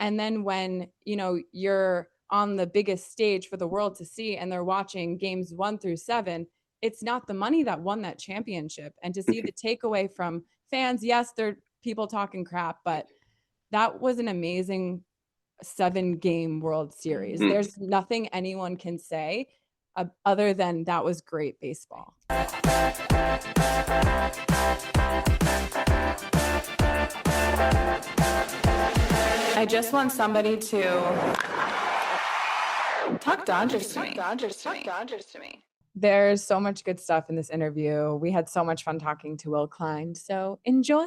And then when, you're on the biggest stage for the world to see and they're watching games 1 through 7, it's not the money that won that championship. And to see the takeaway from fans, yes, there are people talking crap, but that was an amazing 7-game World Series. There's nothing anyone can say other than that was great baseball. I just want somebody to talk Dodgers to me. There's so much good stuff in this interview. We had so much fun talking to Will Klein. So enjoy.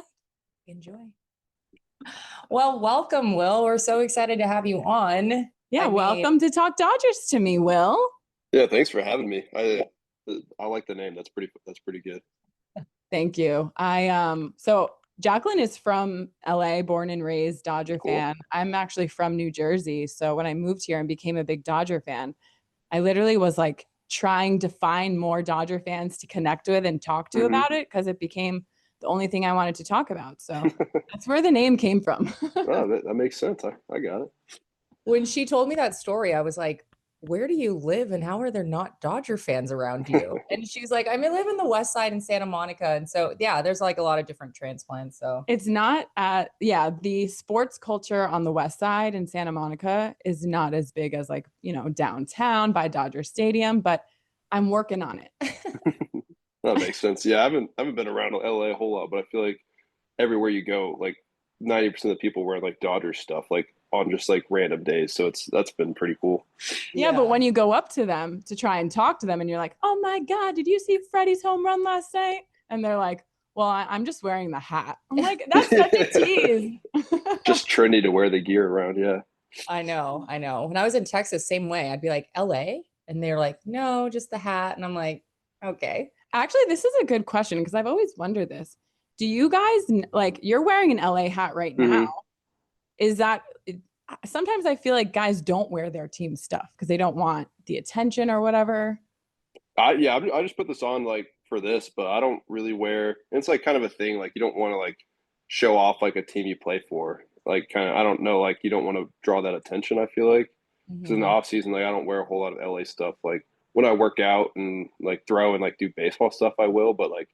Well, welcome, Will. We're so excited to have you on. Yeah, welcome to Talk Dodgers to me, Will. Yeah, thanks for having me. I like the name. That's pretty good. Thank you. So Jacqueline is from LA, born and raised Dodger fan. I'm actually from New Jersey. So when I moved here and became a big Dodger fan, I literally was like trying to find more Dodger fans to connect with and talk to about it, because it became the only thing I wanted to talk about. So that's where the name came from. Oh, that makes sense. I got it. When she told me that story, I was like, where do you live and how are there not Dodger fans around you? And she's like, I live in the West Side in Santa Monica. And so, yeah, there's like a lot of different transplants. So it's not the sports culture on the West Side in Santa Monica is not as big as like, downtown by Dodger Stadium, but I'm working on it. That makes sense. Yeah, I haven't been around LA a whole lot, but I feel like everywhere you go, like 90% of the people wear like Dodgers stuff, like on just like random days. So that's been pretty cool. Yeah, but when you go up to them to try and talk to them and you're like, oh my God, did you see Freddie's home run last night? And they're like, well, I'm just wearing the hat. I'm like, that's such a tease. Just trendy to wear the gear around. Yeah. I know. When I was in Texas, same way. I'd be like, LA? And they're like, no, just the hat. And I'm like, okay. Actually, this is a good question because I've always wondered this. Do you guys, like, you're wearing an LA hat right now. Is that, sometimes I feel like guys don't wear their team stuff because they don't want the attention or whatever. I just put this on like for this, but I don't really wear, it's like kind of a thing. Like you don't want to like show off like a team you play for. Like kind of, I don't know, like you don't want to draw that attention, I feel like. Because in the off season, like I don't wear a whole lot of LA stuff. Like when I work out and like throw and like do baseball stuff, I will. But like,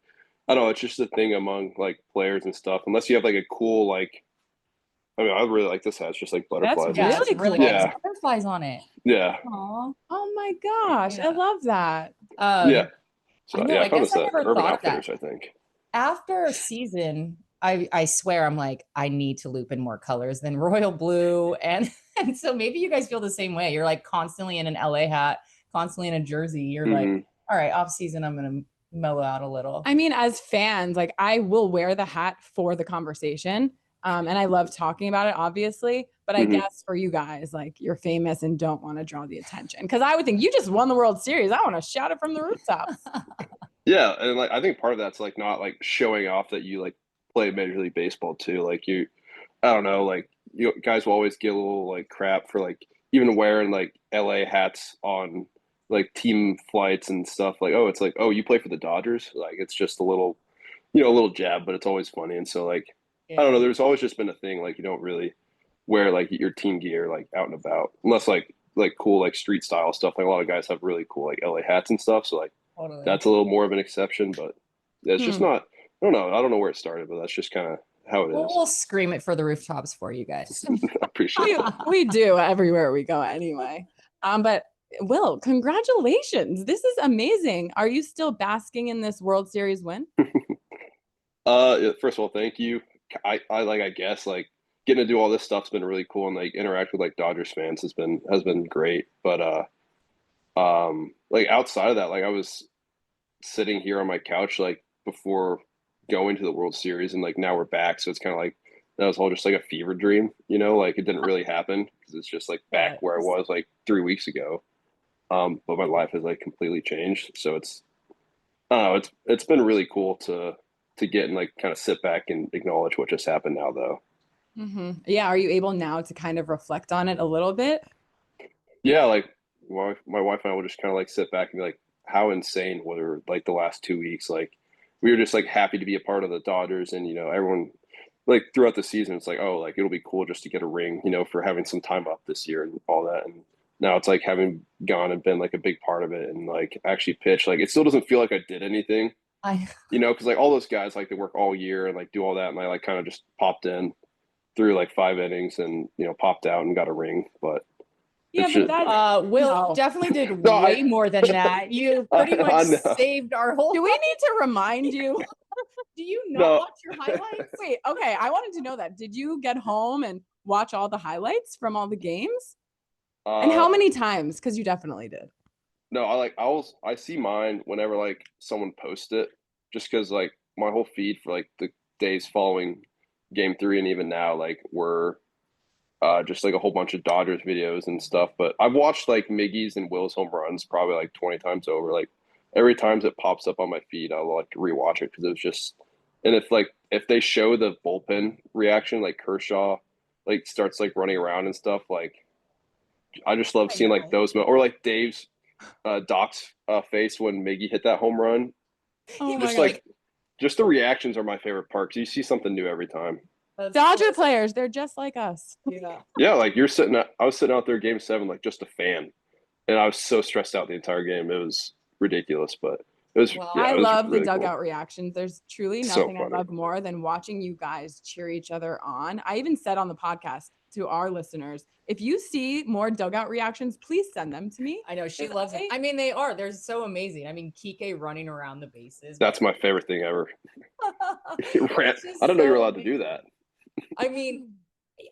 I don't know, it's just a thing among like players and stuff. Unless you have like a cool, like, I mean, I really like this hat. It's just like butterflies. That's really cool. Yeah. Butterflies on it. Yeah. Aww. Oh my gosh. I love that. Yeah. So I guess I never Urban thought Outfitters, that. I think. After a season, I swear I'm like, I need to loop in more colors than royal blue. And so maybe you guys feel the same way. You're like constantly in an LA hat, constantly in a jersey. You're like, all right, off season, I'm going to mellow out a little. I mean, as fans, like I will wear the hat for the conversation. And I love talking about it, obviously. But I guess for you guys, like you're famous and don't want to draw the attention. Because I would think you just won the World Series. I want to shout it from the rooftops. Yeah, and like I think part of that's like not like showing off that you like play Major League Baseball too. Like I don't know, like you guys will always get a little like crap for like even wearing like LA hats on like team flights and stuff. Like, oh, it's like, oh, you play for the Dodgers. Like it's just a little jab, but it's always funny. And so like I don't know, there's always just been a thing like you don't really wear like your team gear like out and about unless like cool like street style stuff. Like a lot of guys have really cool like LA hats and stuff. So like that's a little more of an exception, but it's just not. I don't know where it started, but that's just kind of how it is. We'll scream it for the rooftops for you guys. I appreciate it. We do everywhere we go anyway. But Will, congratulations. This is amazing. Are you still basking in this World Series win? First of all, thank you. I guess like getting to do all this stuff's been really cool, and like interact with like Dodgers fans has been great. But like outside of that, like I was sitting here on my couch like before going to the World Series, and like now we're back, so it's kind of like that was all just like a fever dream, like it didn't really happen because it's just like back where I was like 3 weeks ago. But my life has like completely changed, so it's I don't know, it's been really cool to get and like kind of sit back and acknowledge what just happened now though. Yeah, are you able now to kind of reflect on it a little bit? Yeah, like my wife and I will just kind of like sit back and be like, how insane were like the last 2 weeks. Like we were just like happy to be a part of the Dodgers, and everyone like throughout the season, it's like, oh, like it'll be cool just to get a ring, for having some time off this year and all that. And now it's like having gone and been like a big part of it and like actually pitch, like it still doesn't feel like I did anything, because like all those guys, like they work all year and like do all that. And I like kind of just popped in through like 5 innings and, popped out and got a ring. But Yeah, but that Will definitely did No, way more than that. You pretty much saved our whole. Do we need to remind you? Do you not watch your highlights? Wait, okay. I wanted to know that. Did you get home and watch all the highlights from all the games? And how many times? Because you definitely did. No, I see mine whenever like someone posts it, just because like my whole feed for like the days following game 3 and even now like were just like a whole bunch of Dodgers videos and stuff. But I've watched like Miggy's and Will's home runs probably like 20 times over. Like every time it pops up on my feed, I'll like rewatch it because it was just. And if they show the bullpen reaction, like Kershaw like starts like running around and stuff, like I just love seeing like those or like Dave's Doc's face when Miggy hit that home run. Oh just like just the reactions are my favorite part because you see something new every time. Dodger players, they're just like us. Yeah, like I was sitting out there game 7 like just a fan, and I was so stressed out the entire game. It was ridiculous, but it was. Well, I love really the dugout cool. reactions. There's truly So nothing I love more than watching you guys cheer each other on. I even said on the podcast to our listeners, if you see more dugout reactions, please send them to me. I know she loves it. I mean, they're so amazing. I mean, Kiké running around the bases. That's my favorite thing ever. I don't know you're allowed to do that. I mean,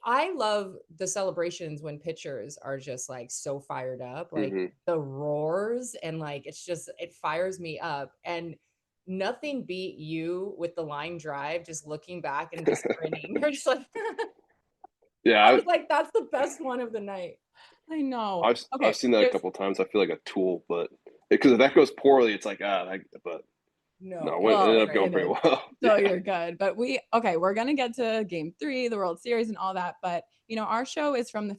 I love the celebrations when pitchers are just like so fired up, like the roars, and like it fires me up. And nothing beat you with the line drive, just looking back and just grinning. You're just like, yeah, I was like, that's the best one of the night. I know. I've seen that a couple of times. I feel like a tool, but because if that goes poorly, it's like but. No, it ended up going pretty well. So you're good. But we're going to get to game 3, the World Series and all that. But, our show is from the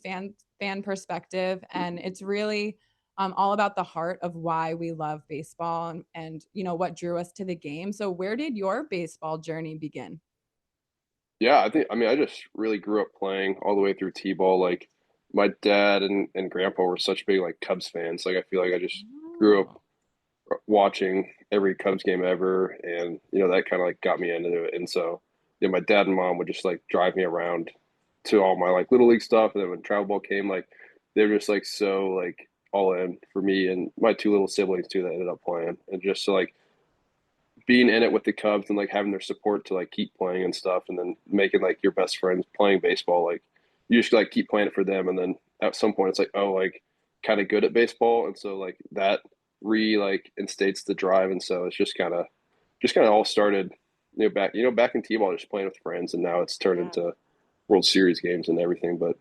fan perspective, and it's really all about the heart of why we love baseball and what drew us to the game. So where did your baseball journey begin? Yeah, I just really grew up playing all the way through T-ball. Like my dad and grandpa were such big like Cubs fans. Like I feel like I just grew up watching every Cubs game ever, and that kind of like got me into it. And so my dad and mom would just like drive me around to all my like little league stuff, and then when travel ball came, like they were just like so like all in for me and my 2 little siblings too that ended up playing. And just to like being in it with the Cubs and like having their support to like keep playing and stuff, and then making like your best friends playing baseball, like you just like keep playing it for them, and then at some point it's like, oh, like kind of good at baseball, and so like that like instates the drive. And so it's just kind of all started back in T-ball, just playing with friends, and now it's turned into World Series games and everything. But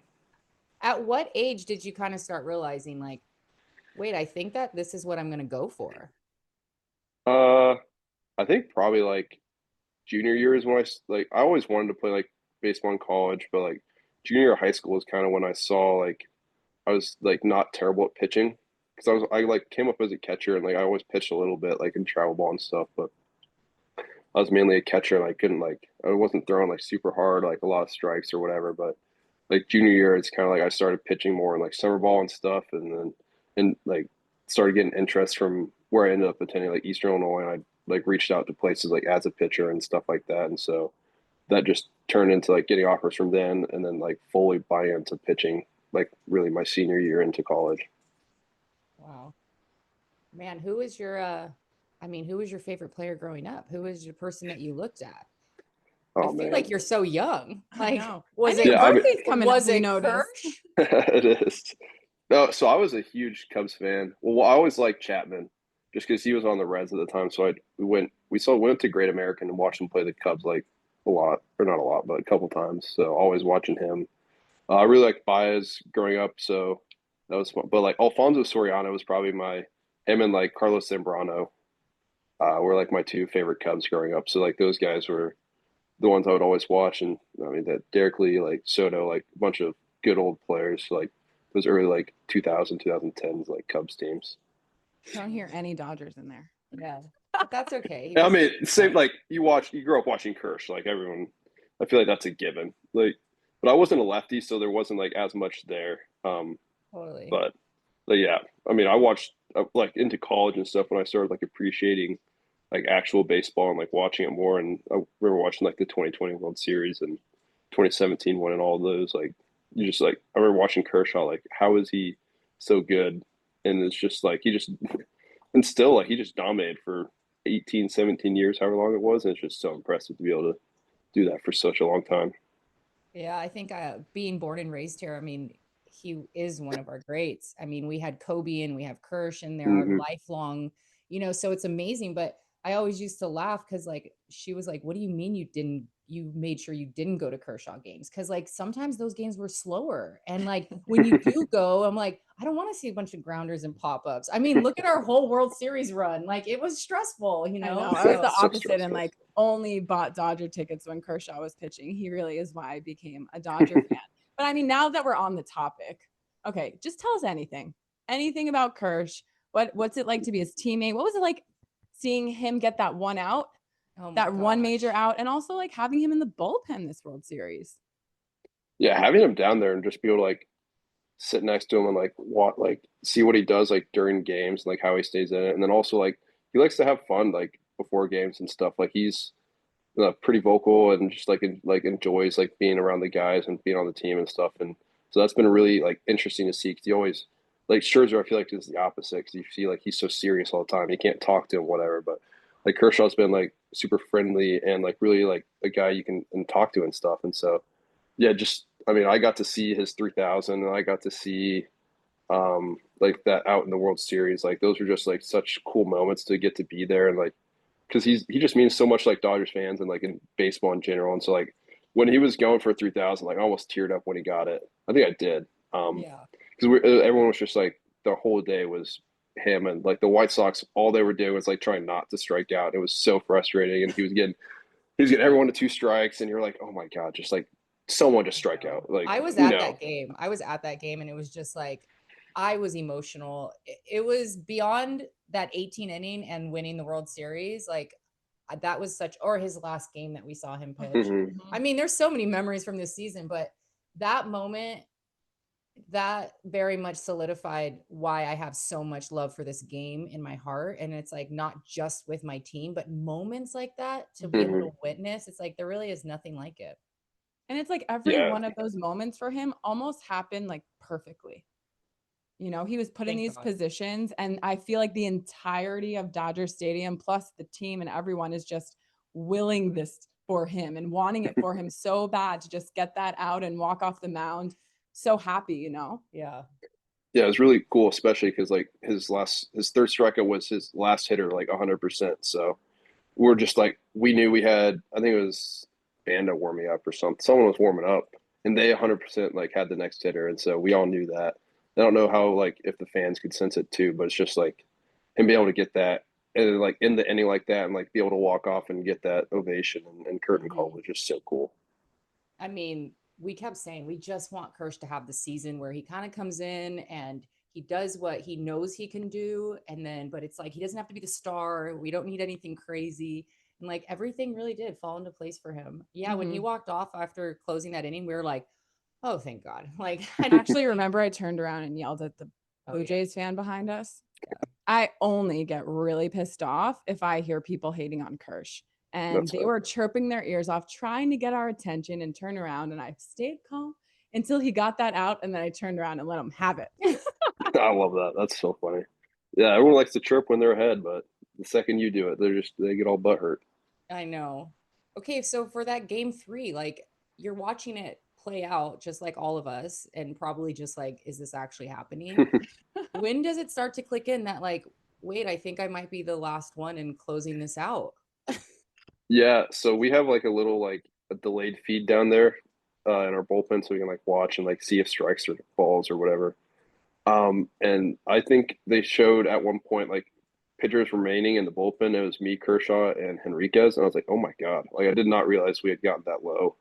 at what age did you kind of start realizing like, wait, I think that this is what I'm going to go for? I think probably like junior year is when I always wanted to play like baseball in college, but like junior year of high school is kind of when I saw like I was like not terrible at pitching, because I like came up as a catcher, and like I always pitched a little bit like in travel ball and stuff, but I was mainly a catcher, and I wasn't throwing like super hard, like a lot of strikes or whatever. But like junior year, it's kind of like I started pitching more in like summer ball and stuff, and like started getting interest from where I ended up attending like Eastern Illinois, and I like reached out to places like as a pitcher and stuff like that. And so that just turned into like getting offers from then, and then like fully buy into pitching like really my senior year into college. Wow. Man, who was your favorite player growing up? Who was your person that you looked at? I feel like you're so young. Like, was it Kirsch? It is. No, so I was a huge Cubs fan. Well, I always liked Chapman, just because he was on the Reds at the time. So we went to Great American and watched him play the Cubs like a lot, or not a lot, but a couple times. So always watching him. I really liked Baez growing up, so that was fun. But like Alfonso Soriano was probably him and like Carlos Zambrano were like my 2 favorite Cubs growing up. So like those guys were the ones I would always watch. And I mean that Derek Lee, like Soto, like a bunch of good old players, like those early like 2010s like Cubs teams. Don't hear any Dodgers in there. Yeah, but that's okay. I mean, same like you grew up watching Kershaw, like everyone I feel like that's a given. Like, but I wasn't a lefty, so there wasn't like as much there. Totally. But yeah, I mean, I watched like into college and stuff when I started like appreciating like actual baseball and like watching it more. And I remember watching like the 2020 World Series and 2017 one and all those. Like, you just like I remember watching Kershaw. Like, how is he so good? And it's just like he just and still like he just dominated for 18, 17 years, however long it was. And it's just so impressive to be able to do that for such a long time. Yeah, I think being born and raised here, I mean, he is one of our greats. I mean, we had Kobe and we have Kirsch, and they're our Mm-hmm. lifelong, so it's amazing. But I always used to laugh because like she was like, "What do you mean you made sure you didn't go to Kershaw games?" Because like sometimes those games were slower. And like when you do go, I'm like, I don't want to see a bunch of grounders and pop-ups. I mean, look at our whole World Series run. Like it was stressful, I know. I was the So opposite and stressful. like only bought Dodger tickets when Kershaw was pitching. He really is why I became a Dodger fan. But I mean, now that we're on the topic, okay, just tell us anything about Kersh. What's it like to be his teammate? What was it like seeing him get that one out, Oh my that one major gosh. out, and also like having him in the bullpen this World Series? Yeah, having him down there and just be able to like sit next to him and like see what he does like during games, like how he stays in it, and then also like he likes to have fun like before games and stuff. Like he's pretty vocal and just like enjoys like being around the guys and being on the team and stuff. And so that's been really like interesting to see because he always like Scherzer. I feel like is the opposite because you see like he's so serious all the time. You can't talk to him, whatever. But like Kershaw's been like super friendly and like really like a guy you can and talk to and stuff. And so yeah, just I mean, I got to see his 3000 and I got to see like that out in the World Series. Like those were just like such cool moments to get to be there and like because he just means so much like Dodgers fans and like in baseball in general. And so like when he was going for 3000, like I almost teared up when he got it. I think I did. Yeah. Because everyone was just like the whole day was him and like the White Sox. All they were doing was like trying not to strike out. It was so frustrating, and he was getting everyone to two strikes, and you're like, oh my god, just like someone to strike out, like I was you at know. that game. I was at that game and it was just like I was emotional. It was beyond that 18 inning and winning the World Series. Like that was such or his last game that we saw him pitch. Mm-hmm. I mean, there's so many memories from this season, but that moment that very much solidified why I have so much love for this game in my heart. And it's like not just with my team, but moments like that to be able Mm-hmm. to witness. It's like there really is nothing like it. And it's like every Yeah, one of those moments for him almost happened like perfectly. He was put in Thank these God. positions, and I feel like the entirety of Dodger Stadium, plus the team and everyone, is just willing this for him and wanting it for him so bad to just get that out and walk off the mound. So happy. Yeah. yeah, it was really cool, especially because like his third strikeout was his last hitter, like 100%. So we're just like we knew we had. I think it was Banda warming up or something. Someone was warming up, and they 100% like had the next hitter, and so we all knew that. I don't know how like if the fans could sense it too, but it's just like him being able to get that and like in the inning like that, and like be able to walk off and get that ovation and curtain call Mhm. was just so cool. I mean, we kept saying we just want Kirsch to have the season where he kind of comes in and he does what he knows he can do. And then, but it's like he doesn't have to be the star. We don't need anything crazy. And like everything really did fall into place for him. Yeah. When he Mhm. walked off after closing that inning, we were like, oh, thank God. Like, I actually remember I turned around and yelled at the oh, Blue yeah. Jays fan behind us. I only get really pissed off if I hear people hating on Kersh. And That's they right. were chirping their ears off, trying to get our attention and turn around. And I stayed calm until he got that out. And then I turned around and let him have it. I love that. That's so funny. Yeah, everyone likes to chirp when they're ahead, but the second you do it, they get all butt hurt. I know. Okay, so for that game 3, like you're watching it play out just like all of us, and probably just like, is this actually happening? When does it start to click in that like, wait, I think I might be the last one in closing this out? Yeah, so we have like a little like a delayed feed down there in our bullpen, so we can like watch and like see if strikes or balls or whatever. And I think they showed at one point like pitchers remaining in the bullpen. It was me, Kershaw, and Henriquez, and I was like, oh my god, like I did not realize we had gotten that low.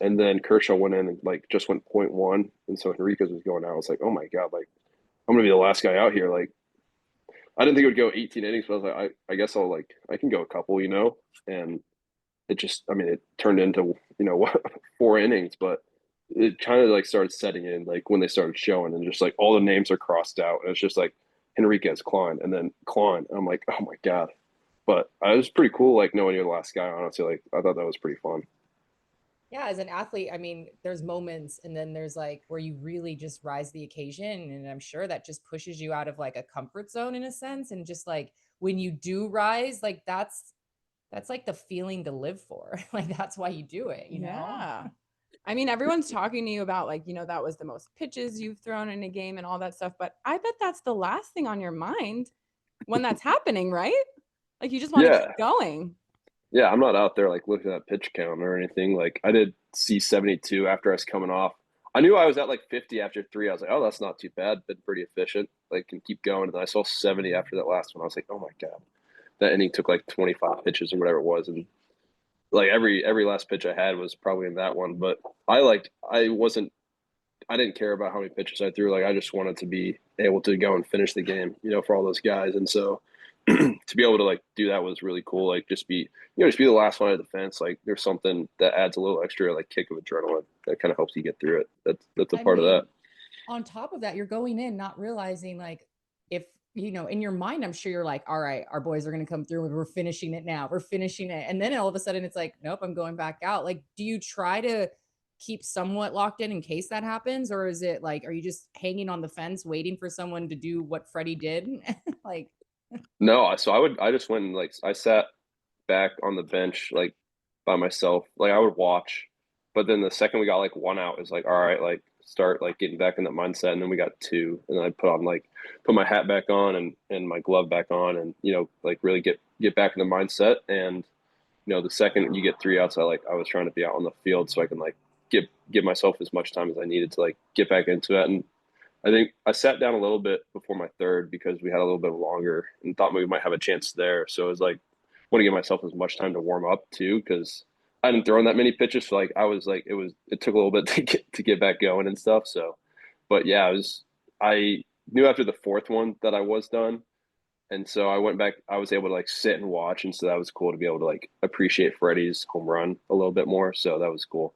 And then Kershaw went in and like just went point one, and so Henriquez was going out. I was like, oh my god, like I'm gonna be the last guy out here. Like I didn't think it would go 18 innings, but I was like, I guess I can go a couple, and it just, I mean, it turned into, 4 innings, but it kind of like started setting in like when they started showing and just like all the names are crossed out. And it's just like Henriquez, Klein, and then Klein. And I'm like, oh my God. But it was pretty cool, like knowing you're the last guy, honestly. Like I thought that was pretty fun. Yeah, as an athlete, I mean, there's moments and then there's like where you really just rise the occasion. And I'm sure that just pushes you out of like a comfort zone in a sense. And just like when you do rise, like that's like the feeling to live for. Like that's why you do it, you know? Yeah. I mean, everyone's talking to you about like, that was the most pitches you've thrown in a game and all that stuff. But I bet that's the last thing on your mind when that's happening, right? Like you just want to Yeah. keep going. Yeah, I'm not out there like looking at pitch count or anything. Like I did see 72 after I was coming off. I knew I was at like 50 after 3. I was like, oh, that's not too bad. Been pretty efficient. Like can keep going. And then I saw 70 after that last one. I was like, oh my God. That inning took like 25 pitches or whatever it was. And like every last pitch I had was probably in that one. But I didn't care about how many pitches I threw. Like I just wanted to be able to go and finish the game, for all those guys. And so to be able to like do that was really cool. Like just be the last one at the fence. Like there's something that adds a little extra like kick of adrenaline that kind of helps you get through it. That's a part of that. On top of that, you're going in not realizing like if in your mind, I'm sure you're like, all right, our boys are going to come through and we're finishing it now. We're finishing it. And then all of a sudden it's like, nope, I'm going back out. Like, do you try to keep somewhat locked in case that happens? Or is it like, are you just hanging on the fence waiting for someone to do what Freddie did? Like, No, so I just went and like I sat back on the bench like by myself. Like I would watch, but then the second we got like one out, it's like all right, like start like getting back in that mindset. And then we got two, and then I put my hat back on and my glove back on, and like really get back in the mindset. And the second you get 3 outs, I was trying to be out on the field so I can like give myself as much time as I needed to like get back into it. And I think I sat down a little bit before my third because we had a little bit longer and thought we might have a chance there. So it was like, want to give myself as much time to warm up too, because I hadn't thrown that many pitches. So like I was like, it took a little bit to get back going and stuff. So, but yeah, I knew after the fourth one that I was done. And so I went back, I was able to like sit and watch. And so that was cool to be able to like appreciate Freddie's home run a little bit more. So that was cool.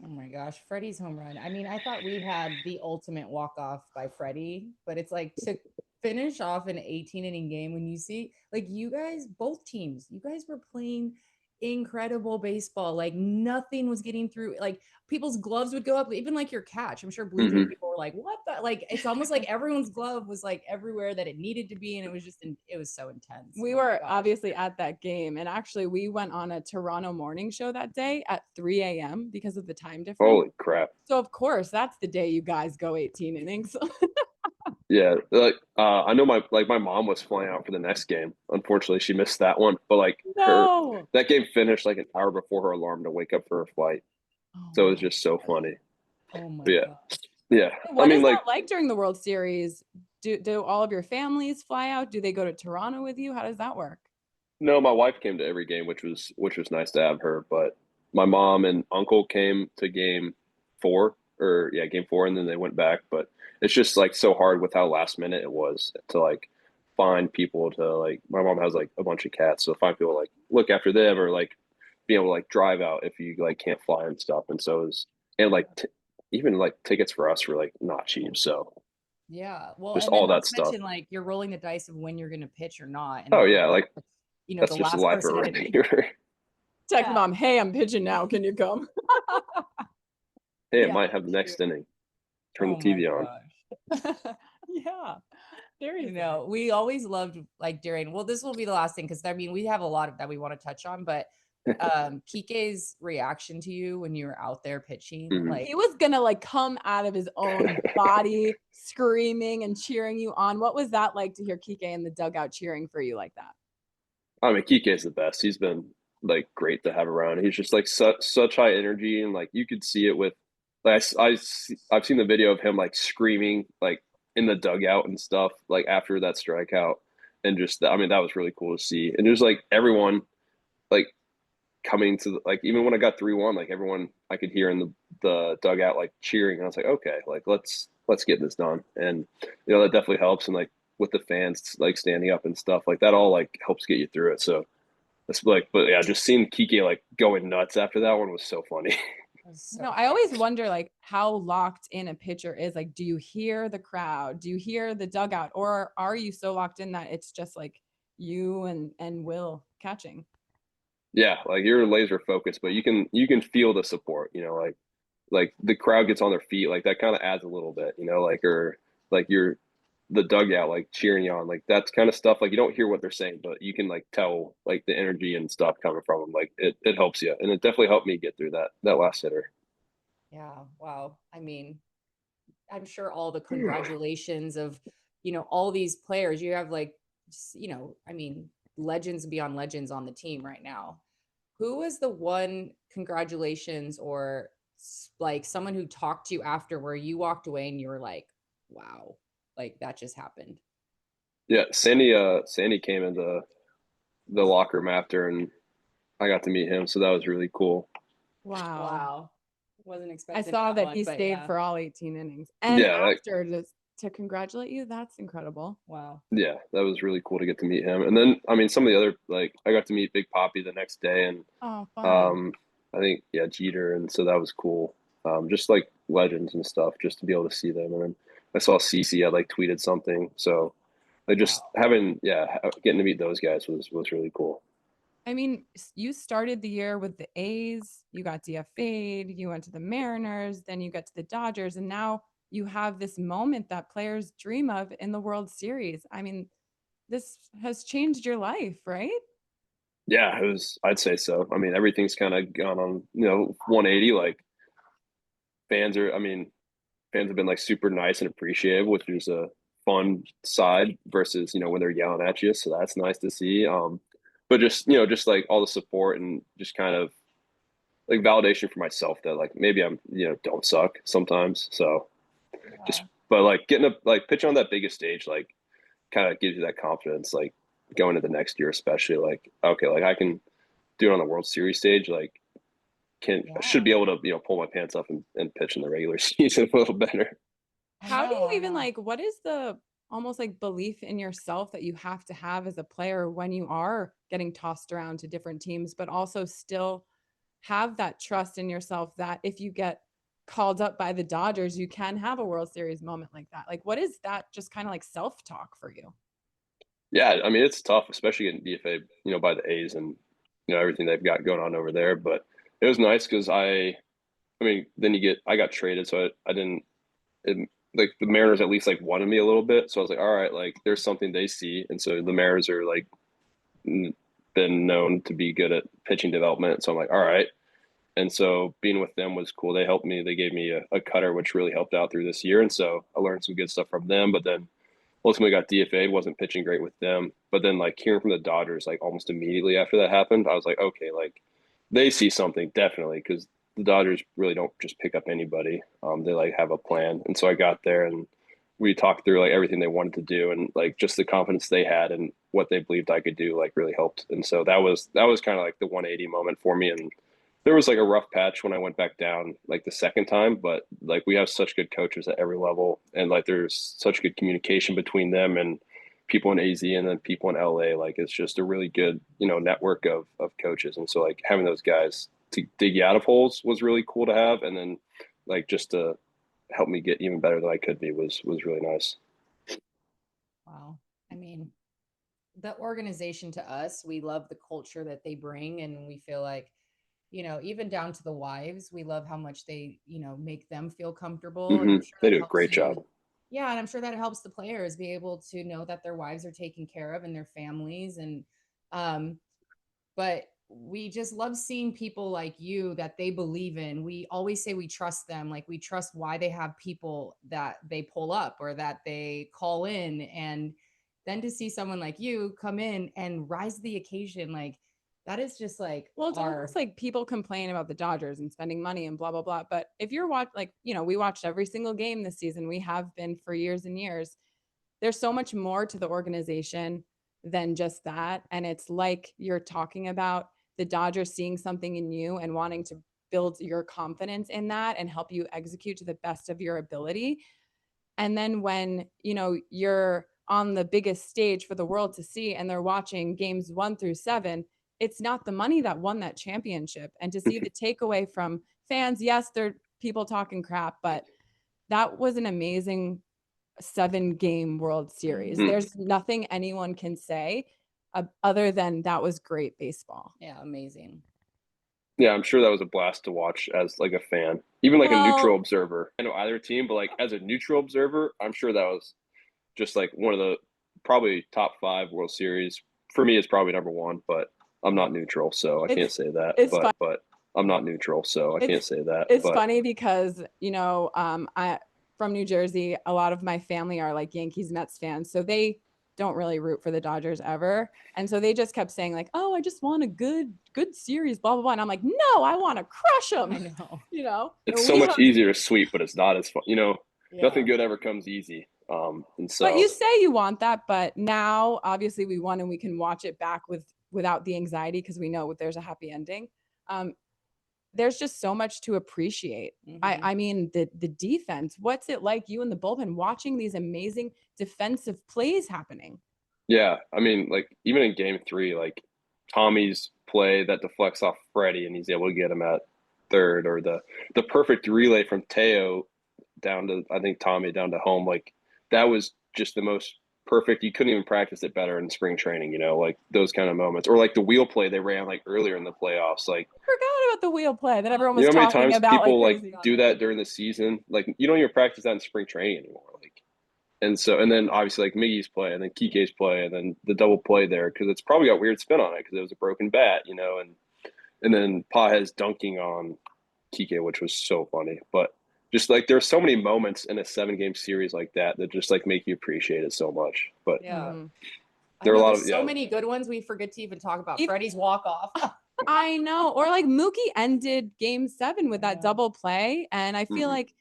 oh my gosh, Freddie's home run. I mean, I thought we had the ultimate walk-off by Freddie, but it's like to finish off an 18-inning game when you see like you guys, both teams, you guys were playing incredible baseball. Like nothing was getting through. Like people's gloves would go up, even like your catch. I'm sure Blue Jay people were like, what the? Like it's almost like everyone's glove was like everywhere that it needed to be. And it was so intense. We were obviously at that game. And actually we went on a Toronto morning show that day at 3 a.m. because of the time difference. Holy crap. So of course that's the day you guys go 18 innings. Yeah, like I know my mom was flying out for the next game. Unfortunately, she missed that one. But like that game finished like an hour before her alarm to wake up for her flight. So it was just so funny. Oh my God. Yeah. What is that like during the World Series? Do all of your families fly out? Do they go to Toronto with you? How does that work? No, my wife came to every game, which was nice to have her. But my mom and uncle came to game 4 game 4, and then they went back. But it's just like so hard with how last minute it was to like find people to like. My mom has like a bunch of cats, so find people to, like look after them or like being able to like drive out if you like can't fly and stuff. And so it was, and like even like tickets for us were like not cheap. So yeah, well, just and all then that stuff. Like you're rolling the dice of when you're going to pitch or not. And oh yeah, like that's the just last life person already. Text mom, hey, I'm pitching now. Can you come? Hey, it might have the next inning. Turn the TV on. Yeah. There you go. We always loved like during, well, this will be the last thing because I mean, we have a lot of that we want to touch on, but Kiké's reaction to you when you were out there pitching, like he was gonna like come out of his own body screaming and cheering you on. What was that like to hear Kiké in the dugout cheering for you like that? I mean, Kiké's the best. He's been like great to have around. He's just like such high energy, and like you could see it with like I've seen the video of him like screaming like in the dugout and stuff like after that strikeout, and just I mean that was really cool to see. And just like everyone like coming to like even when I got 3-1, like everyone I could hear in the dugout like cheering. And I was like, okay, like let's get this done. And that definitely helps. And like with the fans like standing up and stuff like that all like helps get you through it. So It's like, but yeah, just seeing Kiké like going nuts after that one was so funny. No, I always wonder like how locked in a pitcher is. Like, do you hear the crowd? Do you hear the dugout? Or are you so locked in that it's just like you and Will catching? Yeah, like you're laser focused, but you can feel the support, like the crowd gets on their feet, like that kind of adds a little bit, like or like you're the dugout like cheering you on, like that's kind of stuff. Like you don't hear what they're saying, but you can like tell like the energy and stuff coming from them. Like it helps you, and it definitely helped me get through that last hitter. Yeah. Wow. I mean, I'm sure all the congratulations of, all these players, you have like, I mean, legends beyond legends on the team right now. Who was the one congratulations or like someone who talked to you after where you walked away and you were like, wow, like that just happened? Yeah, Sandy came into the locker room after, and I got to meet him, so that was really cool. Wow. Wow. Wasn't I expecting saw that one, he but stayed yeah. for all 18 innings. And Yeah, after to congratulate you, that's incredible. Wow. yeah, that was really cool to get to meet him. And then I mean, some of the other, like I got to meet Big Poppy the next day, and Oh, fun. I think yeah Jeter, and so that was cool. Just like legends and stuff, just to be able to see them. And then I saw CC had like tweeted something, so like just Wow. having getting to meet those guys was really cool. I mean, you started the year with the A's, you got DFA'd, you went to the Mariners, then you get to the Dodgers, and now you have this moment that players dream of in the World Series. I mean, this has changed your life, right? Yeah, it was. I'd say so. I mean, everything's kind of gone on 180. Like fans are. I mean, fans have been like super nice and appreciative, which is a fun side versus when they're yelling at you. So that's nice to see. But just like all the support and just kind of like validation for myself that like maybe I'm don't suck sometimes. So just Yeah. but like getting up like pitching on that biggest stage like kind of gives you that confidence like going into the next year, especially like okay, like I can do it on the World Series stage. Like should Yeah. be able to pull my pants up and pitch in the regular season a little better. I How do know. you I even know. like what is the almost like belief in yourself that you have to have as a player when you are getting tossed around to different teams, but also still have that trust in yourself that if you get called up by the Dodgers, you can have a World Series moment like that? Like, what is that just kind of like self talk for you? Yeah, I mean it's tough, especially getting DFA, by the A's and everything they've got going on over there. But it was nice because I mean, then I got traded, so I didn't. Like the Mariners at least like wanted me a little bit, so I was like, all right, like there's something they see, and so the Mariners are like been known to be good at pitching development, so I'm like, all right. And so being with them was cool. They helped me. They gave me a cutter, which really helped out through this year, and so I learned some good stuff from them. But then ultimately got DFA'd, wasn't pitching great with them. But then like hearing from the Dodgers, like almost immediately after that happened, I was like, okay, like they see something definitely because the Dodgers really don't just pick up anybody. They like have a plan, and so I got there and we talked through like everything they wanted to do and like just the confidence they had and what they believed I could do like really helped. And so that was kind of like the 180 moment for me. And there was like a rough patch when I went back down like the second time, but like we have such good coaches at every level, and like there's such good communication between them and people in AZ and then people in LA. Like it's just a really good network of coaches, and so like having those guys to dig you out of holes was really cool to have, and then like just to help me get even better than I could be was really nice. Wow. I mean, the organization to us, we love the culture that they bring. And we feel like, even down to the wives, we love how much they, make them feel comfortable. And I'm sure They that do a helps great job. you. Yeah. And I'm sure that helps the players be able to know that their wives are taken care of and their families. And, um, but we just love seeing people like you that they believe in. We always say we trust them, like we trust why they have people that they pull up or that they call in. And then to see someone like you come in and rise to the occasion, like that is just like Well, it's almost like people complain about the Dodgers and spending money and blah blah blah. But if you're like we watched every single game this season. We have been for years and years. There's so much more to the organization than just that. And it's like you're talking about the Dodgers seeing something in you and wanting to build your confidence in that and help you execute to the best of your ability. And then when, you're on the biggest stage for the world to see and they're watching games 1 through 7, it's not the money that won that championship. And to see the takeaway from fans, yes, there are people talking crap, but that was an amazing 7-game World Series. There's nothing anyone can say other than that was great baseball. Yeah, amazing. Yeah, I'm sure that was a blast to watch as like a fan, even like a neutral observer. I know either team, but like as a neutral observer, I'm sure that was just like one of the probably top 5 World Series. For me, it's probably number 1, but I'm not neutral, so I can't say that. But I'm not neutral, so I can't say that. It's funny because, you know, I from New Jersey, a lot of my family are like Yankees, Mets fans, so they don't really root for the Dodgers ever. And so they just kept saying like, oh, I just want a good series, blah, blah, blah. And I'm like, no, I want to crush them. I know. You know, it's so much easier to sweep, but it's not as fun. You know, nothing good ever comes easy. And so, but you say you want that, but now obviously we won and we can watch it back without the anxiety because we know there's a happy ending. There's just so much to appreciate. I mean, the defense, what's it like, you in the bullpen watching these amazing defensive plays happening? Yeah. I mean, like even in game 3, like Tommy's play that deflects off Freddie and he's able to get him at third, or the perfect relay from Teo down to, I think Tommy down to home. Like that was just the most perfect. You couldn't even practice it better in spring training, you know, like those kind of moments. Or like the wheel play they ran like earlier in the playoffs. Like I forgot about the wheel play that everyone was you know how many talking times about. people like do that during the season? Like you don't even practice that in spring training anymore. Like, and then obviously like Miggy's play and then Kiké's play and then the double play there, because it's probably got weird spin on it because it was a broken bat, you know, and then Pages dunking on Kiké, which was so funny. But just like there's so many moments in a 7-game series like that just like make you appreciate it so much. But yeah, there are a lot of so many good ones we forget to even talk about. Freddie's walk off. I know, or like Mookie ended game 7 with that double play, and I feel like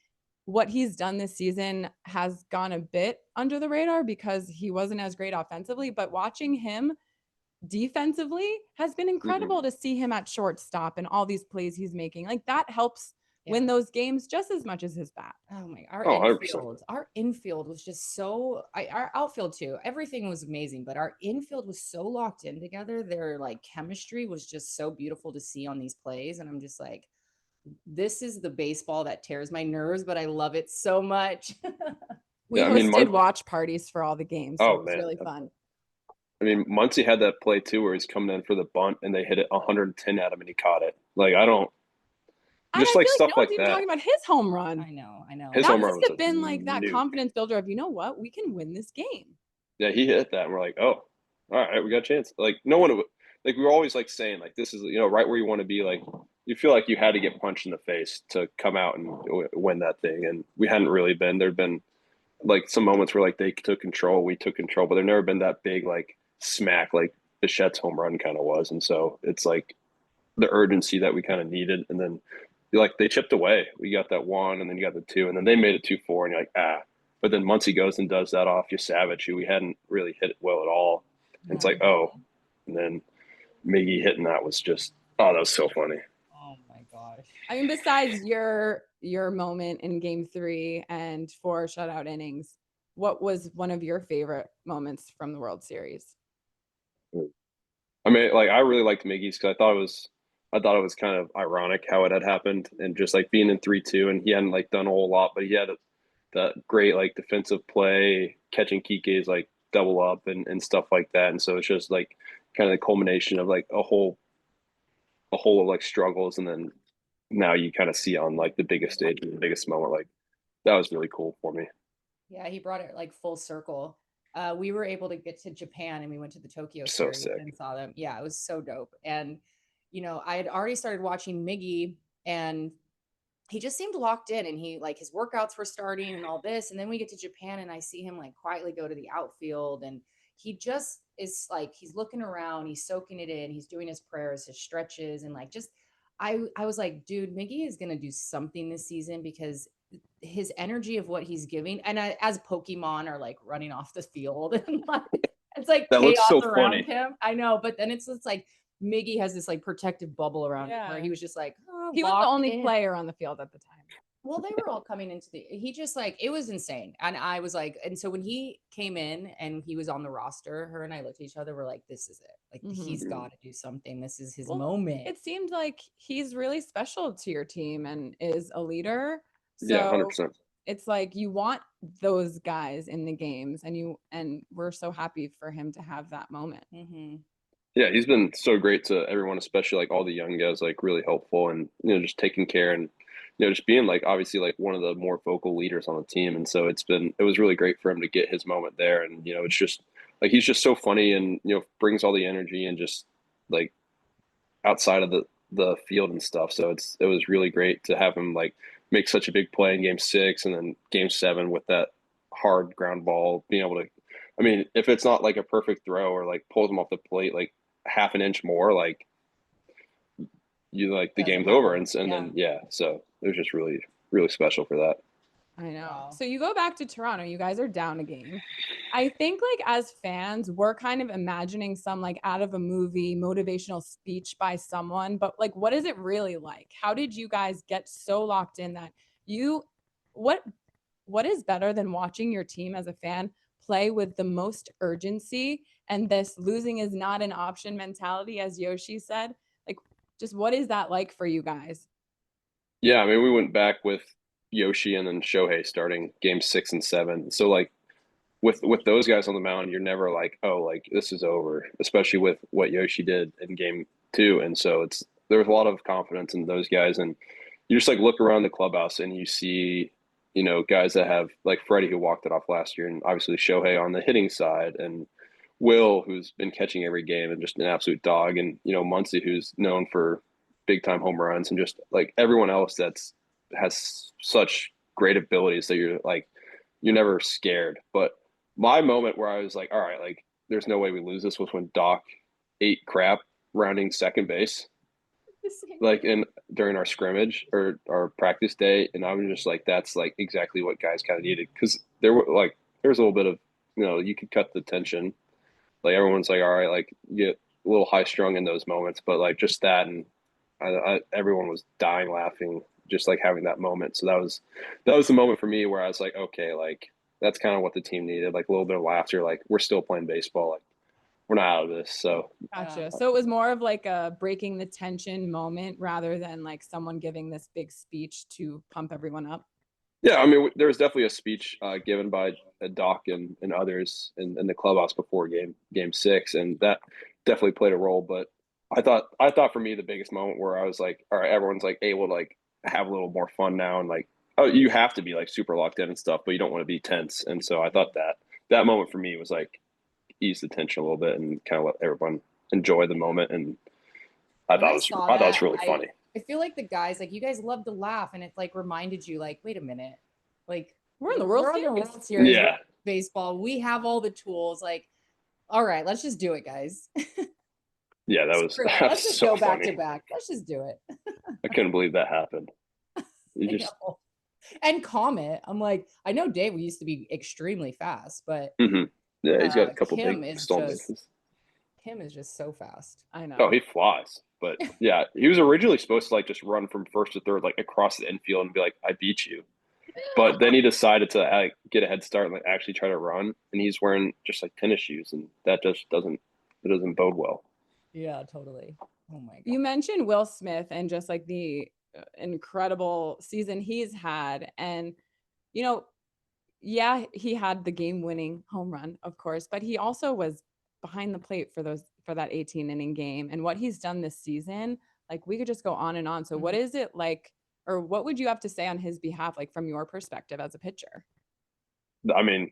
what he's done this season has gone a bit under the radar because he wasn't as great offensively, but watching him defensively has been incredible to see him at shortstop and all these plays he's making. Like that helps win those games just as much as his bat. Oh my, 100%. Our infield was just so, our outfield too, everything was amazing, but our infield was so locked in together. Their like chemistry was just so beautiful to see on these plays. And I'm just like, this is the baseball that tears my nerves, but I love it so much. We hosted watch parties for all the games. So it was really fun. I mean, Muncy had that play too, where he's coming in for the bunt and they hit it 110 at him and he caught it. Like, I don't, just like stuff like that. Talking about his home run. I know. His home run must have been like that confidence builder of, you know what, we can win this game. Yeah, he hit that and we're like, oh, all right, we got a chance. Like no one, like we were always like saying like this is, you know, right where you want to be. Like you feel like you had to get punched in the face to come out and win that thing, and we hadn't really been. There'd been like some moments where like they took control, we took control, but there'd never been that big like smack like Bichette's home run kind of was. And so it's like the urgency that we kind of needed, and then like they chipped away. We got that 1, and then you got the 2, and then they made it 2-4, and you're like, But then Muncy goes and does that off Savage, who we hadn't really hit it well at all. And it's like, oh, and then Miggy hitting that was just, that was so funny. Oh my gosh. I mean, besides your moment in game 3 and 4 shutout innings, what was one of your favorite moments from the World Series? I mean, like I really liked Miggy's because I thought it was kind of ironic how it had happened, and just like being in 3-2, and he hadn't like done a whole lot, but he had that great like defensive play, catching Kiké's like double up and stuff like that. And so it's just like kind of the culmination of like a whole of like struggles, and then now you kind of see on like the biggest stage, the biggest moment. Like that was really cool for me. Yeah, he brought it like full circle. We were able to get to Japan, and we went to the Tokyo series sick. And saw them. Yeah, it was so dope. And you know, I had already started watching Miggy, and he just seemed locked in, and he like his workouts were starting and all this. And then we get to Japan, and I see him like quietly go to the outfield, and he just is like, he's looking around, he's soaking it in, he's doing his prayers, his stretches, and like just I was like, dude, Miggy is gonna do something this season, because his energy of what he's giving, and as Pokemon are like running off the field, and like it's like that chaos looks so around funny. him. I know, but then it's like Miggy has this like protective bubble around him where he was just like, he was the only player on the field at the time. Well, they were all coming into he just like, it was insane. And I was like, and so when he came in and he was on the roster, her and I looked at each other, we're like, this is it. Like, he's got to do something. This is his moment. It seemed like he's really special to your team and is a leader. Yeah, So 100%. it's like you want those guys in the games, and we're so happy for him to have that moment. Yeah, he's been so great to everyone, especially like all the young guys, like really helpful and just taking care and just being like obviously like one of the more vocal leaders on the team. And so it was really great for him to get his moment there. And it's just like he's just so funny and brings all the energy and just like outside of the field and stuff. So it was really great to have him like make such a big play in game 6 and then game 7 with that hard ground ball, being able to, I mean, if it's not like a perfect throw or like pulls him off the plate like half an inch more, like you like the game's over. And then so it was just really, really special for that. I know. Wow. So you go back to Toronto, you guys are down a game. I think like as fans, we're kind of imagining some like out of a movie motivational speech by someone, but like what is it really like? How did you guys get so locked in that what is better than watching your team as a fan play with the most urgency and this losing is not an option mentality, as Yoshi said? Like, just what is that like for you guys? Yeah, I mean, we went back with Yoshi and then Shohei starting game 6 and 7. So like with those guys on the mound, you're never like, oh, like this is over, especially with what Yoshi did in game 2. And so there was a lot of confidence in those guys. And you just like look around the clubhouse and you see, guys that have like Freddie who walked it off last year, and obviously Shohei on the hitting side, and Will who's been catching every game and just an absolute dog, and Muncy who's known for big time home runs, and just like everyone else has such great abilities that you're never scared. But my moment where I was like, all right, like there's no way we lose this was when Doc ate crap rounding second base, like during our scrimmage or our practice day. And I was just like, that's like exactly what guys kind of needed, because there was a little bit of you could cut the tension. Like everyone's like, all right, like you get a little high strung in those moments, but like just that, and everyone was dying laughing, just like having that moment. So that was the moment for me where I was like, okay, like that's kind of what the team needed, like a little bit of laughter, like we're still playing baseball, like we're not out of this. So gotcha. So it was more of like a breaking the tension moment rather than like someone giving this big speech to pump everyone up. Yeah, I mean, there was definitely a speech given by Doc and others in the clubhouse before game 6, and that definitely played a role. But I thought for me the biggest moment where I was like, all right, everyone's like able to like have a little more fun now, and like, oh, you have to be like super locked in and stuff, but you don't want to be tense. And so I thought that moment for me was like ease the tension a little bit and kind of let everyone enjoy the moment. And I thought it was really funny. I feel like the guys, like you guys love to laugh, and it like reminded you, like, wait a minute, like we're in the World Series baseball. We have all the tools. Like, all right, let's just do it, guys. Yeah, let's just go back to back. Let's just do it. I couldn't believe that happened. And Comet, I'm like, I know Dave used to be extremely fast, but yeah, he's got a couple Kim big stolen bases. Kim is just so fast. I know. Oh, he flies. But yeah, he was originally supposed to like just run from first to third, like across the infield and be like, I beat you. But then he decided to get a head start and like actually try to run. And he's wearing just like tennis shoes, and that just doesn't bode well. Yeah, totally. Oh my God. You mentioned Will Smith and just like the incredible season he's had. And, yeah, he had the game-winning home run, of course, but he also was behind the plate for that 18-inning game. And what he's done this season, like we could just go on and on. So what is it like, or what would you have to say on his behalf, like from your perspective as a pitcher? I mean,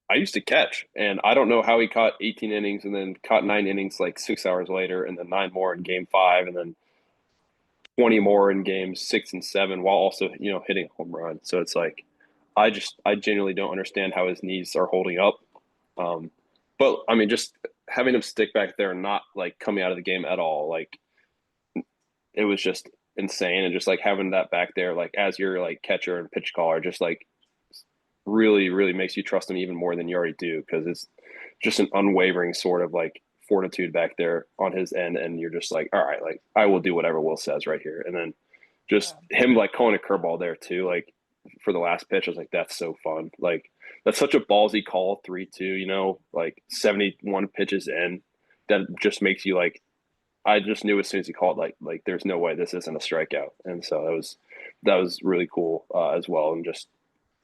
I used to catch, and I don't know how he caught 18 innings and then caught 9 innings like 6 hours later, and then 9 more in game 5, and then 20 more in games 6 and 7, while also, hitting a home run. So it's like, I genuinely don't understand how his knees are holding up. But I mean, just having him stick back there and not like coming out of the game at all, like it was just insane. And just like having that back there, like as your like catcher and pitch caller, just like really, really makes you trust him even more than you already do, because it's just an unwavering sort of like fortitude back there on his end. And you're just like, all right, like I will do whatever Will says right here. And then just him like calling a curveball there too, like for the last pitch. I was like, that's so fun. Like that's such a ballsy call, 3-2. Like 71 pitches in, that just makes you like. I just knew as soon as he called, like there's no way this isn't a strikeout, and so that was really cool as well, and just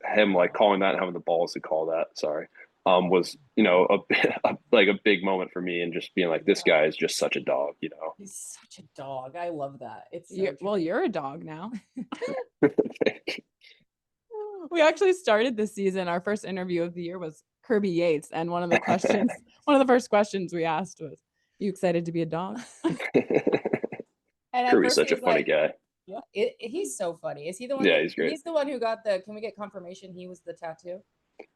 him like calling that and having the balls to call that. Sorry, was like a big moment for me, and just being like, this guy is just such a dog. He's such a dog. I love that. It's well, you're a dog now. We actually started this season. Our first interview of the year was Kirby Yates, and one of the first questions we asked was, "You excited to be a dog?" And Kirby's such a funny guy. Yeah, he's so funny. Is he the one? Yeah, he's great. He's the one who got the. Can we get confirmation he was the tattoo?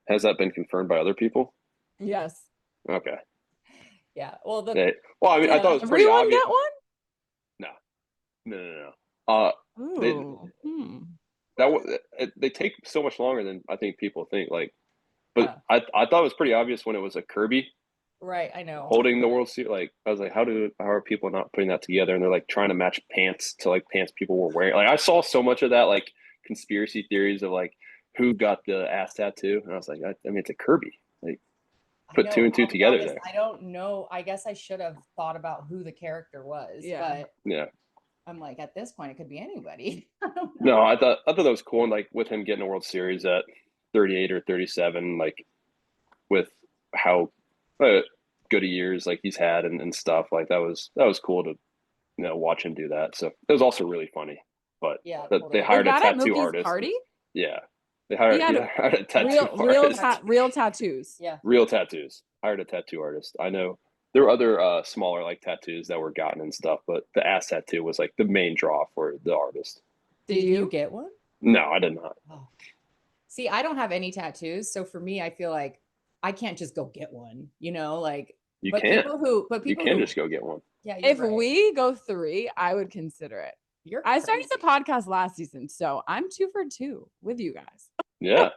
Has that been confirmed by other people? Yes. Okay. Yeah. Well, I mean, I thought it was pretty everyone obvious. Get one? No. They take so much longer than I think people think. Like, but I thought it was pretty obvious when it was a Kirby. Right, I know. Holding the World Series, like I was like, how are people not putting that together? And they're like trying to match pants to like pants people were wearing. Like I saw so much of that, like conspiracy theories of like who got the ass tattoo, and I was like, I mean, it's a Kirby. Like, put two and two together there. I don't know. I guess I should have thought about who the character was. Yeah. But yeah. I'm like, at this point, it could be anybody. No, I thought that was cool, and like with him getting a World Series at 38 or 37, like with how good a years like he's had and stuff, like that was cool to watch him do that. So it was also really funny. But yeah, they hired a tattoo at artist. Party? Yeah, they hired a tattoo artist. Real tattoos. Yeah, real tattoos. Hired a tattoo artist. I know there were other smaller like tattoos that were gotten and stuff, but the ass tattoo was like the main draw for the artist. Did you get one? No, I did not. Oh. See, I don't have any tattoos, so for me, I feel like I can't just go get one. Like you can't. You can just go get one. Yeah. If we go 3, I would consider it. I started the podcast last season, so I'm 2 for 2 with you guys. Yeah.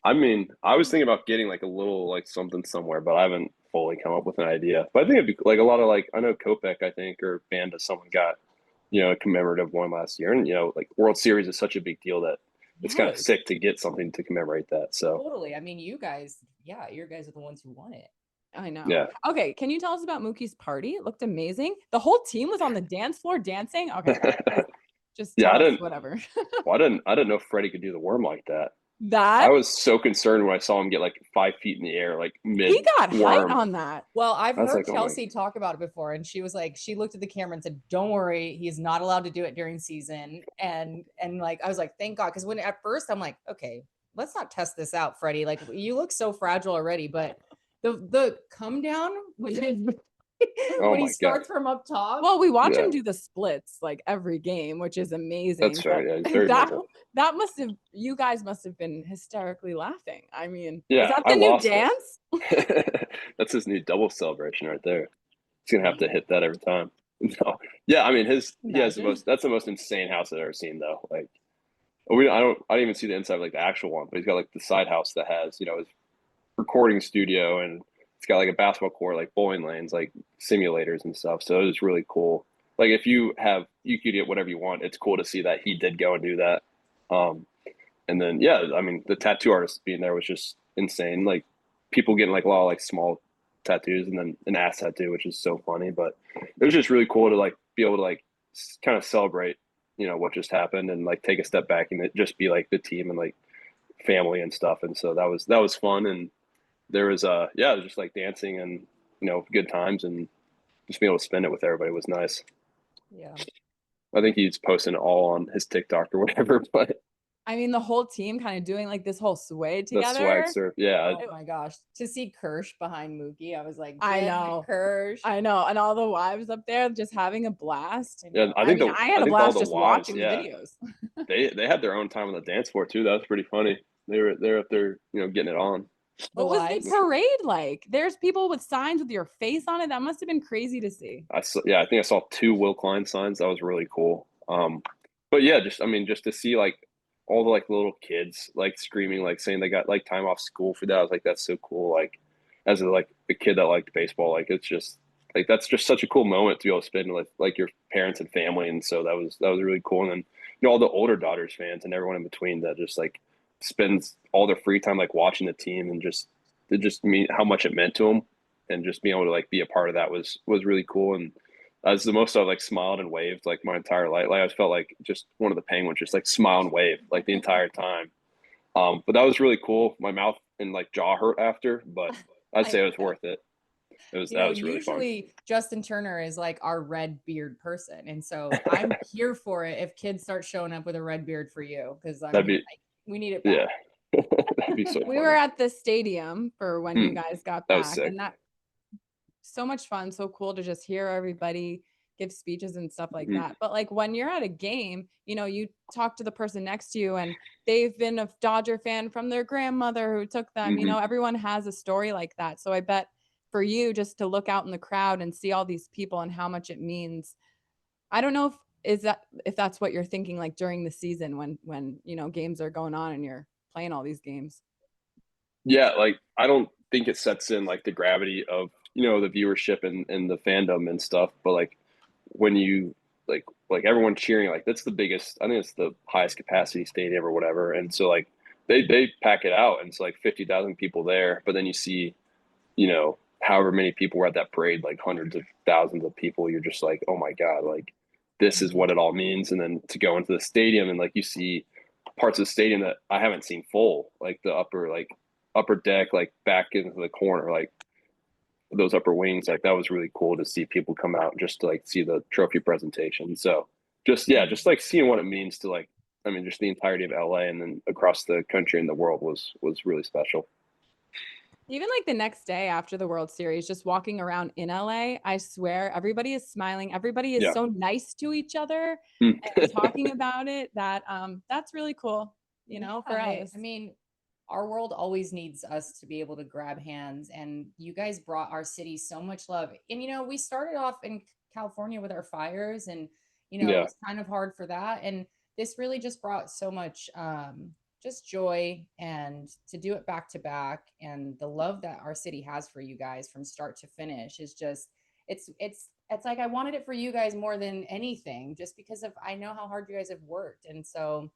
I mean, I was thinking about getting like a little like something somewhere, but I haven't fully come up with an idea. But I think it'd be like a lot of like, I know Kopech, I think, or Banda, someone got, a commemorative one last year. And, like World Series is such a big deal that it's kind of sick to get something to commemorate that. So totally. I mean, you guys are the ones who won it. I know. Yeah. Okay. Can you tell us about Mookie's party? It looked amazing. The whole team was on the dance floor dancing. Okay. Just whatever. Well, I didn't know Freddie could do the worm like that. I was so concerned when I saw him get like 5 feet in the air, like mid. He got height on that. Well, I've heard Chelsea talk about it before, and she was like, she looked at the camera and said, "Don't worry, he's not allowed to do it during season." And like, I was like, thank God, because when at first I'm like, okay, let's not test this out, Freddie. Like, you look so fragile already, but the come down when he starts from up top. Well, we watch him do the splits like every game, which is amazing. That's right. Yeah, that you guys must have been hysterically laughing. I mean, yeah, is that the new dance? That's his new double celebration right there. He's gonna have to hit that every time. No. Yeah, I mean that's the most insane house I've ever seen though. Like I didn't even see the inside of like the actual one, but he's got like the side house that has, his recording studio, and it's got like a basketball court, like bowling lanes, like simulators and stuff. So it was really cool. Like if you could get whatever you want. It's cool to see that he did go and do that. And then, I mean, the tattoo artist being there was just insane. Like people getting like a lot of like small tattoos and then an ass tattoo, which is so funny, but it was just really cool to like be able to like kind of celebrate, what just happened and like take a step back and it just be like the team and like family and stuff. And so that was fun. And there was it was just like dancing and, good times, and just being able to spend it with everybody was nice. Yeah. I think he's posting it all on his TikTok or whatever, but I mean, the whole team kind of doing like this whole sway together. The swag surf, yeah. Oh my gosh, to see Kersh behind Mookie, I was like, I know, Kersh. I know, and all the wives up there just having a blast. Yeah, I had a blast just watching the videos. they had their own time on the dance floor too. That was pretty funny. They're up there, getting it on. What was the parade like? There's people with signs with your face on it. That must have been crazy to see. I think I saw 2 Will Klein signs. That was really cool. But yeah, just to see like all the like little kids like screaming, like saying they got like time off school for that. I was like, that's so cool. Like as a kid that liked baseball, like it's just like that's just such a cool moment to be able to spend with like your parents and family. And so that was really cool. And then all the older Dodgers fans and everyone in between that just like spends all their free time like watching the team, and it just mean how much it meant to them, and just being able to like be a part of that was really cool. And that's the most I've like smiled and waved like my entire life. Like I felt like just one of the Penguins, just like smile and wave like the entire time. But that was really cool. My mouth and like jaw hurt after, but I'd say it was worth it. That was really fun. Usually Justin Turner is like our red beard person. And so I'm here for it if kids start showing up with a red beard for you, because we need it back. Yeah. That'd be so We funny. were at the stadium for when you guys got That was back, sick. and that so much fun, so cool to just hear everybody give speeches and stuff like that. But like when you're at a game, you know, you talk to the person next to you and they've been a Dodger fan from their grandmother who took them. You know, everyone has a story like that. So I bet for you just to look out in the crowd and see all these people and how much it means. I don't know if that's what you're thinking like during the season when you know games are going on and you're playing all these games. Yeah, like I don't think it sets in like the gravity of, you know, the viewership and the fandom and stuff, but like when you like everyone cheering, like that's the biggest, I think it's the highest capacity stadium or whatever. And so like they pack it out and it's like 50,000 people there, but then you see, you know, however many people were at that parade, like hundreds of thousands of people, you're just like, oh my God, like this is what it all means. And then to go into the stadium and like you see parts of the stadium that I haven't seen full, like the upper deck, like back into the corner, like those upper wings, like that was really cool to see people come out just to like see the trophy presentation. So just like seeing what it means to like, I mean, just the entirety of LA and then across the country and the world was really special. Even like the next day after the World Series, just walking around in LA, I swear everybody is smiling. Everybody is so nice to each other and talking about it that that's really cool, you know, for us. I mean, our world always needs us to be able to grab hands, and you guys brought our city so much love. And you know, we started off in California with our fires, and you know, it was kind of hard for that. And this really just brought so much just joy, and to do it back to back, and the love that our city has for you guys from start to finish is just it's like I wanted it for you guys more than anything, just because of I know how hard you guys have worked. And so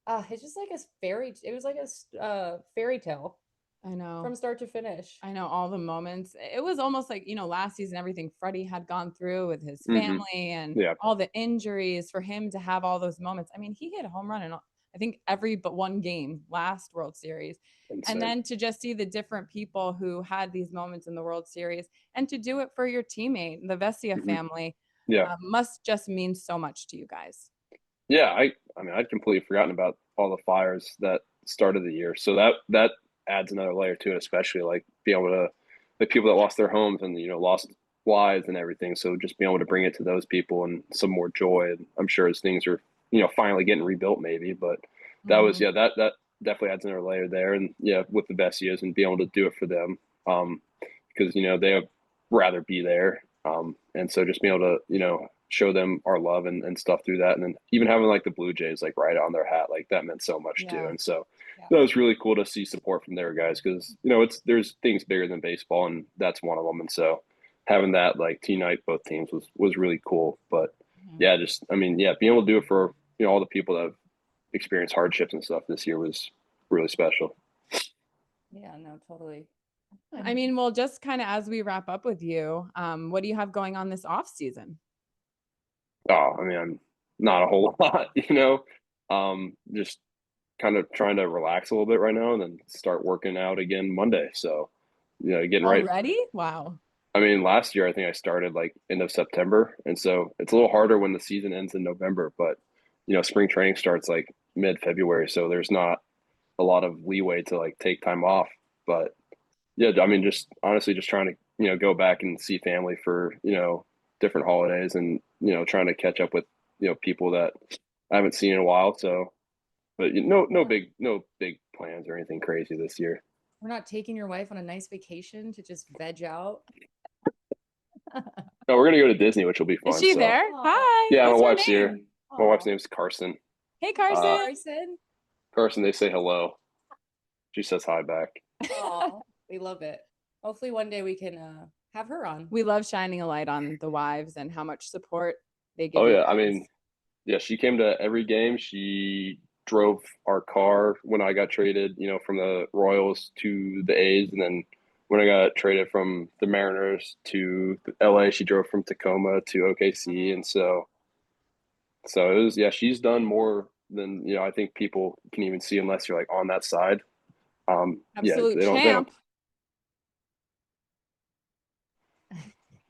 it's just like it was like a fairy tale. I know. From start to finish. I know all the moments. It was almost like, you know, last season, everything Freddie had gone through with his family and all the injuries, for him to have all those moments. I mean, he hit a home run in, I think, every but one game last World Series. Insane. And then to just see the different people who had these moments in the World Series and to do it for your teammate, the Vesia family, must just mean so much to you guys. Yeah, I mean, I'd completely forgotten about all the fires that started the year. So that adds another layer to it, especially like being able to, the people that lost their homes and, you know, lost lives and everything. So just being able to bring it to those people and some more joy. And I'm sure as things are, you know, finally getting rebuilt maybe, but that was, that definitely adds another layer there. And with the Vesias and being able to do it for them, because, you know, they would rather be there. And so just being able to, you know, show them our love and stuff through that. And then even having like the Blue Jays, like right on their hat, like that meant so much too. And so that was really cool to see support from their guys. Cause you know, there's things bigger than baseball and that's one of them. And so having that like to unite both teams was really cool. But being able to do it for, you know, all the people that have experienced hardships and stuff this year was really special. Yeah, no, totally. I mean, well, just kind of as we wrap up with you, what do you have going on this off season? Oh, I mean, I'm not a whole lot, you know, just kind of trying to relax a little bit right now and then start working out again Monday. So, you know, getting right. Already? Wow. I mean, last year, I think I started like end of September. And so it's a little harder when the season ends in November, but, you know, spring training starts like mid-February. So there's not a lot of leeway to like take time off. But yeah, I mean, just honestly, just trying to, you know, go back and see family for, you know, different holidays and, you know, trying to catch up with, you know, people that I haven't seen in a while. So, but no big plans or anything crazy this year. We're not taking your wife on a nice vacation to just veg out. No, we're going to go to Disney, which will be fun. Is she there? Hi. Yeah, What's my her wife's here. name? My wife's name is Carson. Hey, Carson. Carson, they say hello. She says hi back. Oh, we love it. Hopefully one day we can have her on. We love shining a light on the wives and how much support they give. Oh yeah, I mean, Yeah, she came to every game. She drove our car when I got traded, from the Royals to the A's, and then when I got traded from the Mariners to LA, she drove from Tacoma to OKC, and so it was, yeah, she's done more than, I think people can even see unless you're like on that side. Yeah, Absolute they don't. champ.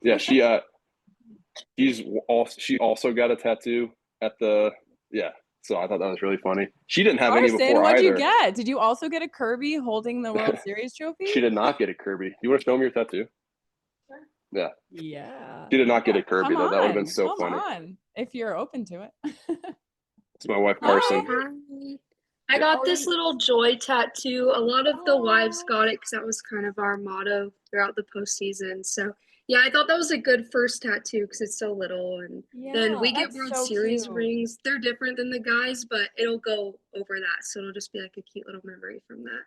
Yeah, she also got a tattoo at the yeah. So I thought that was really funny. She didn't have any Carson, before what'd you either. get? Did you also get a Kirby holding the World Series trophy? She did not get a Kirby. You want to show me your tattoo? Sure. Yeah. Yeah. She did not get a Kirby Come though. That would have been on, so come funny. on, if you're open to it. It's my wife Carson. Hi. I got this little joy tattoo. A lot of the wives got it because that was kind of our motto throughout the postseason. So yeah, I thought that was a good first tattoo because it's so little. And then we get that's World so Series cute. rings. They're different than the guys, but it'll go over that. So it'll just be like a cute little memory from that.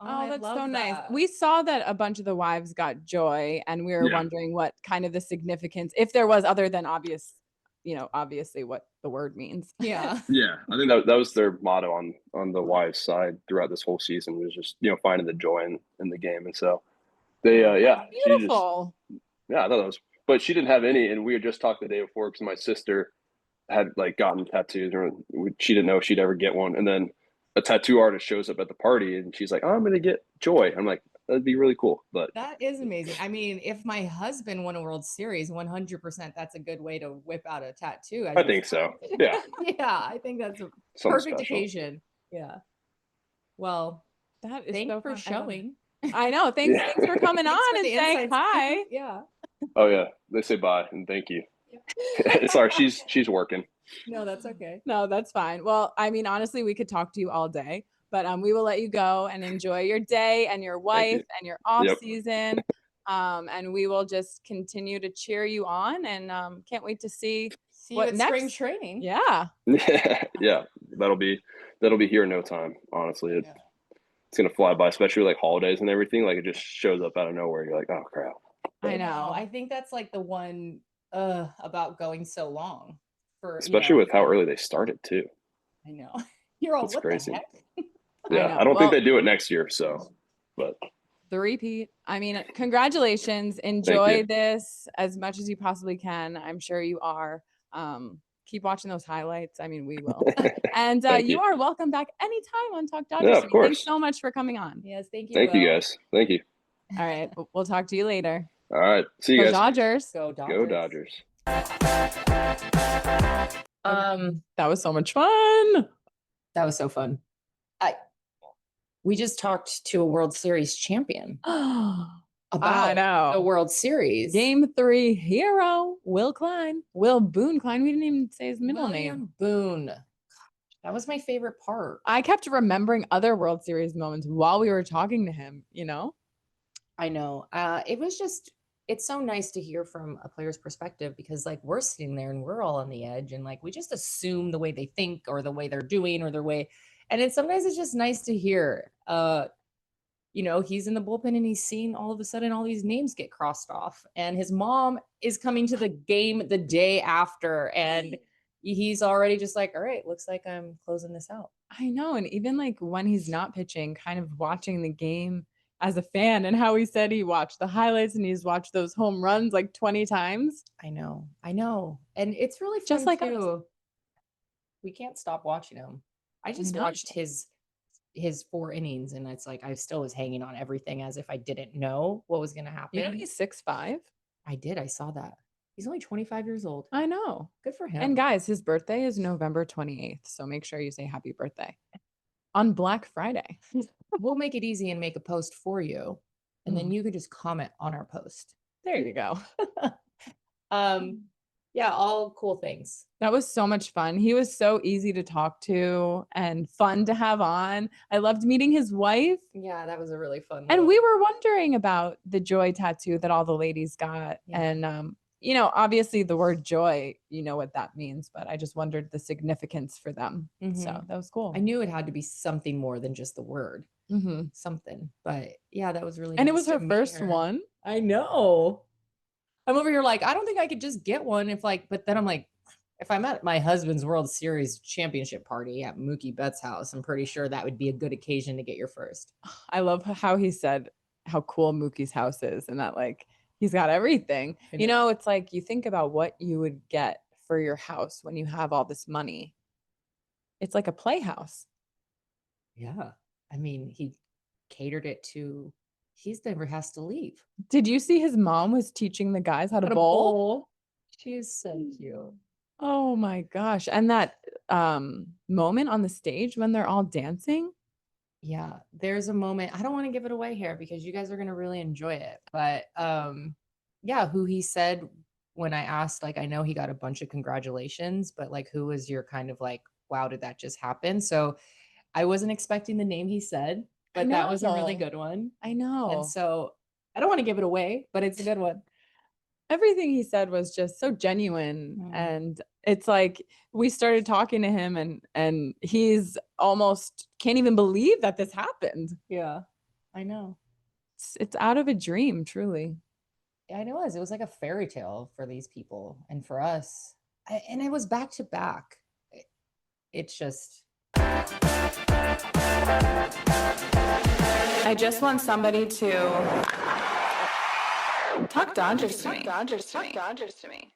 Oh, that's so nice. We saw that a bunch of the wives got joy, and we were wondering what kind of the significance, if there was, other than obviously what the word means. Yeah. Yeah, I think that was their motto on the wives' side throughout this whole season, was just finding the joy in the game, and so they Beautiful. I thought that was, but she didn't have any, and we had just talked the day before because my sister had like gotten tattoos, or she didn't know she'd ever get one, and then a tattoo artist shows up at the party, and she's like, "Oh, I'm gonna get joy." I'm like, "That'd be really cool," but that is amazing. I mean, if my husband won a World Series, 100%, that's a good way to whip out a tattoo. I think so. Yeah. Yeah, I think that's a Something perfect special. occasion. Yeah. Well, That is thanks so for fun. showing. I know. Thanks for coming Thanks on for and the saying insights. hi. Yeah. Oh yeah, they say bye and thank you. Sorry, she's working. No, that's okay. No, that's fine. Well, I mean, honestly, we could talk to you all day, but we will let you go and enjoy your day and your wife and your off season. And we will just continue to cheer you on, and can't wait to see what you at spring training. Yeah. Yeah, that'll be here in no time. Honestly, it's gonna fly by, especially like holidays and everything. Like it just shows up out of nowhere. You're like, oh crap. I know. I think that's like the one about going so long, especially with how early they started too. I know. You're all, it's what crazy. The heck? Yeah, I don't think they do it next year. So, but the repeat. I mean, congratulations. Enjoy this as much as you possibly can. I'm sure you are. Keep watching those highlights. I mean, we will. And you are welcome back anytime on Talk Dodgers. Yeah, of course. Thanks so much for coming on. Yes, thank you. Thank you guys. Thank you. All right, we'll talk to you later. All right, see you guys. Dodgers. Go Dodgers. Go Dodgers. That was so much fun. That was so fun. We just talked to a World Series champion about the World Series. Game 3 hero, Will Boone Klein. We didn't even say his middle name. Boone. That was my favorite part. I kept remembering other World Series moments while we were talking to him, I know. It was just, it's so nice to hear from a player's perspective, because like we're sitting there and we're all on the edge, and like we just assume the way they think or the way they're doing or their way. And sometimes it's just nice to hear, he's in the bullpen and he's seeing all of a sudden all these names get crossed off, and his mom is coming to the game the day after, and he's already just like, all right, looks like I'm closing this out. I know. And even like when he's not pitching, kind of watching the game as a fan, and how he said he watched the highlights and he's watched those home runs like 20 times. I know. And it's really fun just like too. us. We can't stop watching him. I just watched his 4 innings, and it's like I still was hanging on everything as if I didn't know what was going to happen. He's 6'5". I did. I saw that. He's only 25 years old. I know. Good for him. And guys, his birthday is November 28th. So make sure you say happy birthday on Black Friday. We'll make it easy and make a post for you, and then you can just comment on our post. There you go. Yeah, all cool things. That was so much fun. He was so easy to talk to and fun to have on. I loved meeting his wife. Yeah, that was a really fun. And we were wondering about the joy tattoo that all the ladies got. Yeah. And, obviously the word joy, what that means, but I just wondered the significance for them. Mm-hmm. So that was cool. I knew it had to be something more than just the word. Mm-hmm. Something. But yeah, that was really And nice. it was her first one. I know. I'm over here like, I don't think I could just get one but then I'm like, if I'm at my husband's World Series championship party at Mookie Betts' house, I'm pretty sure that would be a good occasion to get your first. I love how he said how cool Mookie's house is and that like he's got everything. You know, it's like you think about what you would get for your house when you have all this money. It's like a playhouse. Yeah. I mean, he catered it to, he never has to leave. Did you see his mom was teaching the guys how to bowl? She is so cute. Oh my gosh. And that moment on the stage when they're all dancing. Yeah, there's a moment. I don't want to give it away here because you guys are going to really enjoy it. But yeah, who he said when I asked, like, I know he got a bunch of congratulations, but like, who was your kind of like, wow, did that just happen? So I wasn't expecting the name he said, but that was a really good one. I know. And so I don't want to give it away, but it's a good one. Everything he said was just so genuine. And it's like we started talking to him and he's almost can't even believe that this happened. Yeah, I know. It's out of a dream, truly. Yeah, it was. It was like a fairy tale for these people and for us. And it was back to back. It's just. I just want somebody to talk Dodgers to me.